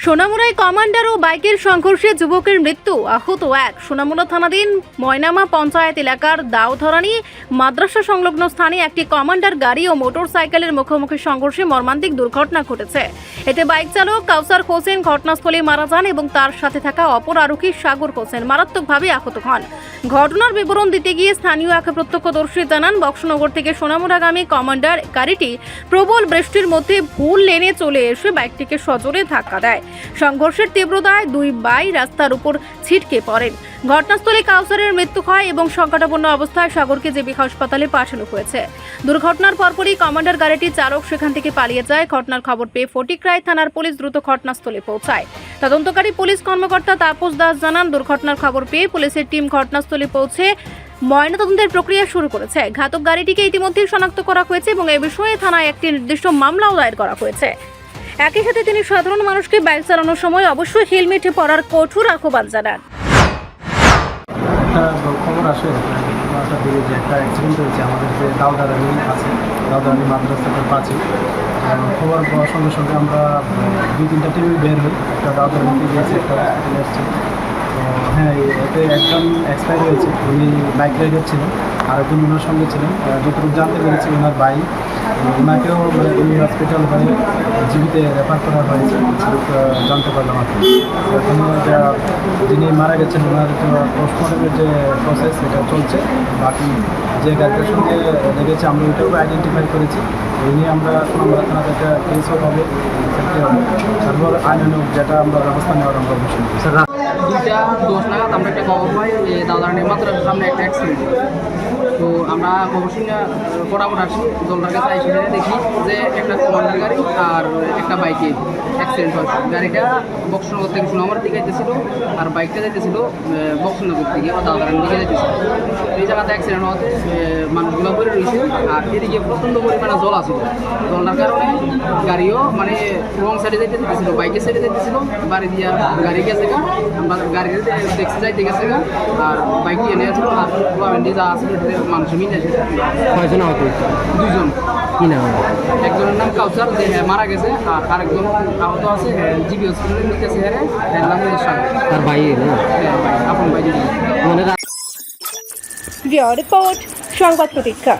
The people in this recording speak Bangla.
সোনামুড়ায় কমান্ডার ও বাইকের সংঘর্ষে যুবকের মৃত্যু, আহত এক। সোনামুড়া থানাধীন ময়নামা পঞ্চায়েত এলাকার দাওধরানী মাদ্রাসা সংলগ্ন স্থানে একটি কমান্ডার গাড়ি ও মোটর সাইকেলের মুখোমুখি সংঘর্ষে মর্মান্তিক দুর্ঘটনা ঘটেছে। এতে বাইক চালক কাউসার হোসেন ঘটনাস্থলে মারা যান এবং তার সাথে থাকা অপর আরোহী সাগর হোসেন মারাত্মকভাবে আহত হন। ঘটনার বিবরণ দিতে গিয়ে স্থানীয় এক প্রত্যক্ষদর্শী জানান, বক্সনগর থেকে সোনামুড়াগামী কমান্ডার গাড়িটি প্রবল বৃষ্টির মধ্যে ভুল লেনে চলে এসে বাইকটিকে সজোরে ধাক্কা দেয়। সংঘর্ষের তীব্রতায় দুই বাইক রাস্তার উপর ছিটকে পড়েন। ঘটনাস্থলে কাউসারের মৃত্যু হয় এবং সংকটাপন্ন অবস্থায় সাগরকে জেবি হাসপাতালে পাঠানো হয়েছে। দুর্ঘটনার পরপরই কমান্ডার গাড়িটির চালক সেখান থেকে পালিয়ে যায়। ঘটনার খবর পেয়ে ফটিকরায় থানার পুলিশ দ্রুত ঘটনাস্থলে পৌঁছায়। তদন্তকারী পুলিশ কর্মকর্তা তাপস দাস জানান, দুর্ঘটনার খবর পেয়ে পুলিশের টিম ঘটনাস্থলে পৌঁছে ময়নাতদন্তের প্রক্রিয়া শুরু করেছে। ঘাতক গাড়িটিকে ইতিমধ্যেই শনাক্ত করা হয়েছে এবং এ বিষয়ে থানায় একটি নির্দিষ্ট মামলাও দায়ের করা হয়েছে। একই সাথে তিনি সাধারণ মানুষকে বাইক চালানোর সময় অবশ্যই হেলমেট পরার কঠোর আহ্বান জানান। খবর আসে যে একটা অ্যাক্সিডেন্ট হয়েছে আমাদের যে দাওদারানি আছে, দাওদারানি মাদ্রাসাটার পাশে। খবর পাওয়ার সঙ্গে সঙ্গে আমরা 2-3টা টিমে বের হই। একটা দাওদারানিতে গিয়েছে, একটা হসপিটালে এসছে। তো হ্যাঁ, এতে একজন এক্সপায়ার হয়েছে, উনি বাইক রাইডার ছিলেন, আর একজন ওনার সঙ্গে ছিলেন। যতটুকু জানতে পেরেছি ওনার ভাই, ওনাকেও এই হসপিটাল হয়ে জীবিতে রেফার করা হয়েছে, জানতে পারলাম আর কি। এখানে যিনি মারা গেছেন ওনার পোস্টমর্টমের যে প্রসেস সেটা চলছে। বাকি যে গাড়িটার সঙ্গে লেগেছে আমরা ওইটাও আইডেন্টিফাই করেছি। এই নিয়ে আমরা থানাতে একটা কেসও হবে, তারপর আইনানুক যেটা আমরা ব্যবস্থা নেওয়ার আমরা অবশ্যই। 2:10 নাগাদ আমরা একটা খবর পাই যে দাওদারানি মাদ্রাসার সামনে একটা অ্যাক্সিডেন্ট। তো আমরা খবর শুনে ফটাফট আসি, দলটার কাছে এসে দেখি যে একটা কমান্ডার গাড়ি আর একটা বাইকে অ্যাক্সিডেন্ট হয়েছে। গাড়িটা বক্সনগর থেকে সোনামুড়ার দিকে যেতেছিল আর বাইকটা যেতেছিল বক্সনগর থেকে বা দাওদারানির দিকে যেতেছিল। এই জায়গাতে অ্যাক্সিডেন্ট হওয়াতে মানুষগুলো পড়ে রয়েছে আর এদিকে প্রচণ্ড পরিমাণে জল আসছিল। জলটার কারণে গাড়িও মানে রং সাইডে যেতেছিল, বাইকের সাইডে যেতেছিল, বাড়ি দিয়ে গাড়ি গেছে গা, আমরা গাড়ি দেখতে যাইতে গেছে গা, আর বাইকটি এনে আসছিল আর প্রবাবেন্টি যা আসছিল মানুষ মিলে এসেছে। কয়জন আহত হয়েছে? 2জন। কি নাম? একজনের নাম কাউসার, যে মারা গেছে, আর আরেকজন আহত আছে জিবি হসপিটালে নিতেছে। এর নাম সাগর। তার ভাই আপন ভাই। রিপোর্ট সংবাদ প্রতীক্ষা।